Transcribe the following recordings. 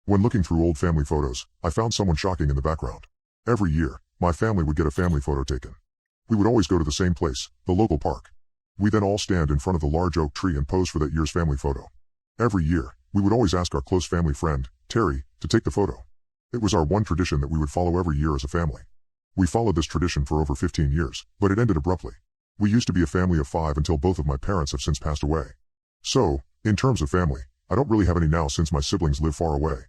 When looking through old family photos, I found someone shocking in the background. Every year, my family would get a family photo taken. We would always go to the same place, the local park. We then all stand in front of the large oak tree and pose for that year's family photo. Every year, we would always ask our close family friend, Terry, to take the photo. It was our one tradition that we would follow every year as a family. We followed this tradition for over 15 years, but it ended abruptly. We used to be a family of 5 until both of my parents have since passed away. So, in terms of family, I don't really have any now since my siblings live far away.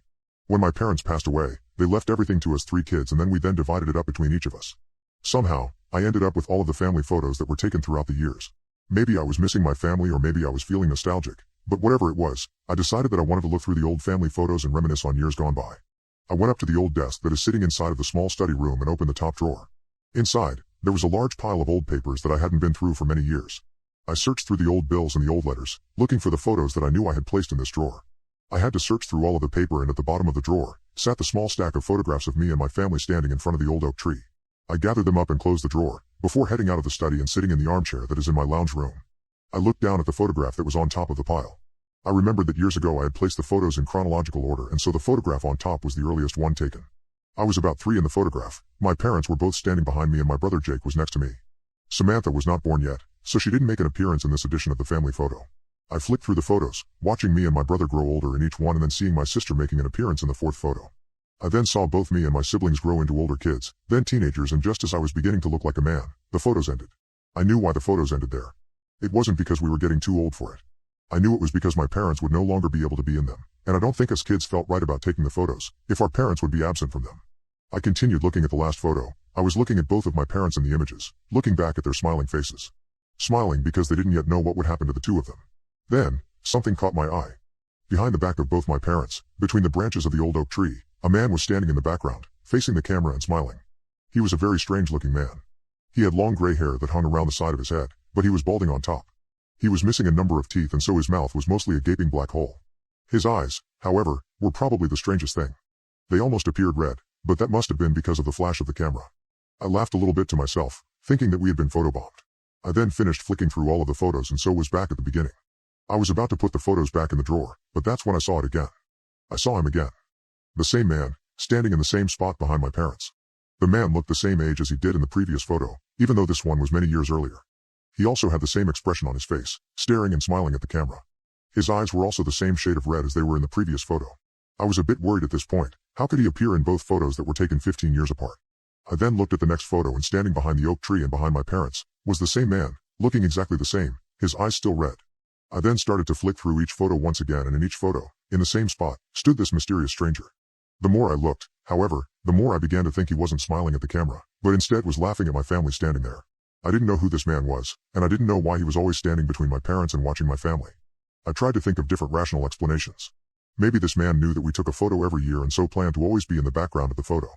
When my parents passed away, they left everything to us 3 kids and then we divided it up between each of us. Somehow, I ended up with all of the family photos that were taken throughout the years. Maybe I was missing my family or maybe I was feeling nostalgic, but whatever it was, I decided that I wanted to look through the old family photos and reminisce on years gone by. I went up to the old desk that is sitting inside of the small study room and opened the top drawer. Inside, there was a large pile of old papers that I hadn't been through for many years. I searched through the old bills and the old letters, looking for the photos that I knew I had placed in this drawer. I had to search through all of the paper, and at the bottom of the drawer sat the small stack of photographs of me and my family standing in front of the old oak tree. I gathered them up and closed the drawer, before heading out of the study and sitting in the armchair that is in my lounge room. I looked down at the photograph that was on top of the pile. I remembered that years ago I had placed the photos in chronological order, and so the photograph on top was the earliest one taken. I was about 3 in the photograph. My parents were both standing behind me and my brother Jake was next to me. Samantha was not born yet, so she didn't make an appearance in this edition of the family photo. I flicked through the photos, watching me and my brother grow older in each one and then seeing my sister making an appearance in the 4th photo. I then saw both me and my siblings grow into older kids, then teenagers, and just as I was beginning to look like a man, the photos ended. I knew why the photos ended there. It wasn't because we were getting too old for it. I knew it was because my parents would no longer be able to be in them, and I don't think us kids felt right about taking the photos if our parents would be absent from them. I continued looking at the last photo. I was looking at both of my parents in the images, looking back at their smiling faces. Smiling because they didn't yet know what would happen to the 2 of them. Then, something caught my eye. Behind the back of both my parents, between the branches of the old oak tree, a man was standing in the background, facing the camera and smiling. He was a very strange-looking man. He had long gray hair that hung around the side of his head, but he was balding on top. He was missing a number of teeth, and so his mouth was mostly a gaping black hole. His eyes, however, were probably the strangest thing. They almost appeared red, but that must have been because of the flash of the camera. I laughed a little bit to myself, thinking that we had been photobombed. I then finished flicking through all of the photos and so was back at the beginning. I was about to put the photos back in the drawer, but that's when I saw it again. I saw him again. The same man, standing in the same spot behind my parents. The man looked the same age as he did in the previous photo, even though this one was many years earlier. He also had the same expression on his face, staring and smiling at the camera. His eyes were also the same shade of red as they were in the previous photo. I was a bit worried at this point. How could he appear in both photos that were taken 15 years apart? I then looked at the next photo, and standing behind the oak tree and behind my parents was the same man, looking exactly the same, his eyes still red. I then started to flick through each photo once again, and in each photo, in the same spot, stood this mysterious stranger. The more I looked, however, the more I began to think he wasn't smiling at the camera, but instead was laughing at my family standing there. I didn't know who this man was, and I didn't know why he was always standing between my parents and watching my family. I tried to think of different rational explanations. Maybe this man knew that we took a photo every year and so planned to always be in the background of the photo.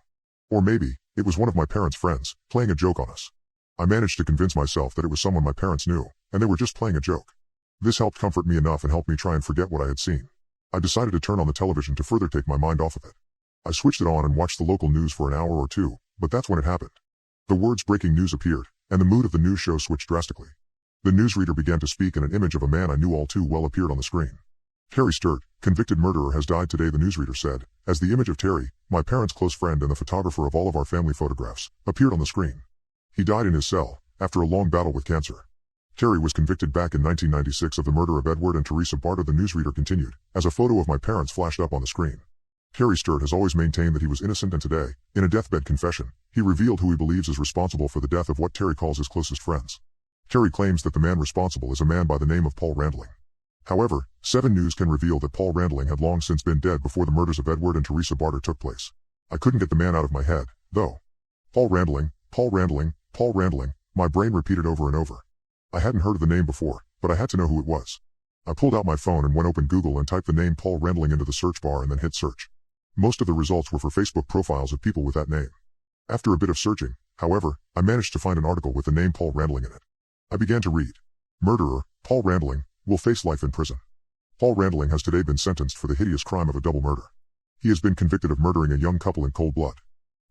Or maybe, it was one of my parents' friends, playing a joke on us. I managed to convince myself that it was someone my parents knew, and they were just playing a joke. This helped comfort me enough and helped me try and forget what I had seen. I decided to turn on the television to further take my mind off of it. I switched it on and watched the local news for an hour or two, but that's when it happened. The words "breaking news" appeared, and the mood of the news show switched drastically. The newsreader began to speak, and an image of a man I knew all too well appeared on the screen. Terry Sturt, convicted murderer, has died today, the newsreader said, as the image of Terry, my parents' close friend and the photographer of all of our family photographs, appeared on the screen. He died in his cell, after a long battle with cancer. Terry was convicted back in 1996 of the murder of Edward and Teresa Barta, the newsreader continued, as a photo of my parents flashed up on the screen. Terry Sturt has always maintained that he was innocent, and today, in a deathbed confession, he revealed who he believes is responsible for the death of what Terry calls his closest friends. Terry claims that the man responsible is a man by the name of Paul Randling. However, 7 News can reveal that Paul Randling had long since been dead before the murders of Edward and Teresa Barta took place. I couldn't get the man out of my head, though. Paul Randling, Paul Randling, Paul Randling, my brain repeated over and over. I hadn't heard of the name before, but I had to know who it was. I pulled out my phone and went open Google and typed the name Paul Randling into the search bar and then hit search. Most of the results were for Facebook profiles of people with that name. After a bit of searching, however, I managed to find an article with the name Paul Randling in it. I began to read. Murderer, Paul Randling, will face life in prison. Paul Randling has today been sentenced for the hideous crime of a double murder. He has been convicted of murdering a young couple in cold blood.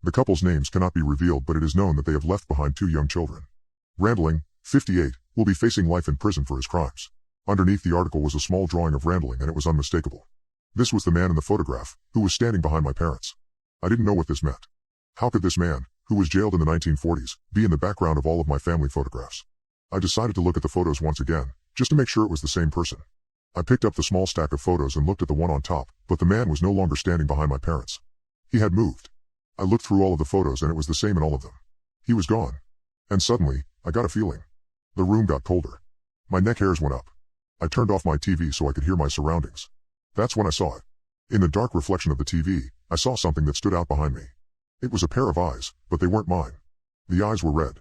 The couple's names cannot be revealed, but it is known that they have left behind 2 young children. Randling, 58, will be facing life in prison for his crimes. Underneath the article was a small drawing of Randling, and it was unmistakable. This was the man in the photograph, who was standing behind my parents. I didn't know what this meant. How could this man, who was jailed in the 1940s, be in the background of all of my family photographs? I decided to look at the photos once again, just to make sure it was the same person. I picked up the small stack of photos and looked at the one on top, but the man was no longer standing behind my parents. He had moved. I looked through all of the photos and it was the same in all of them. He was gone. And suddenly, I got a feeling. The room got colder. My neck hairs went up. I turned off my TV so I could hear my surroundings. That's when I saw it. In the dark reflection of the TV, I saw something that stood out behind me. It was a pair of eyes, but they weren't mine. The eyes were red.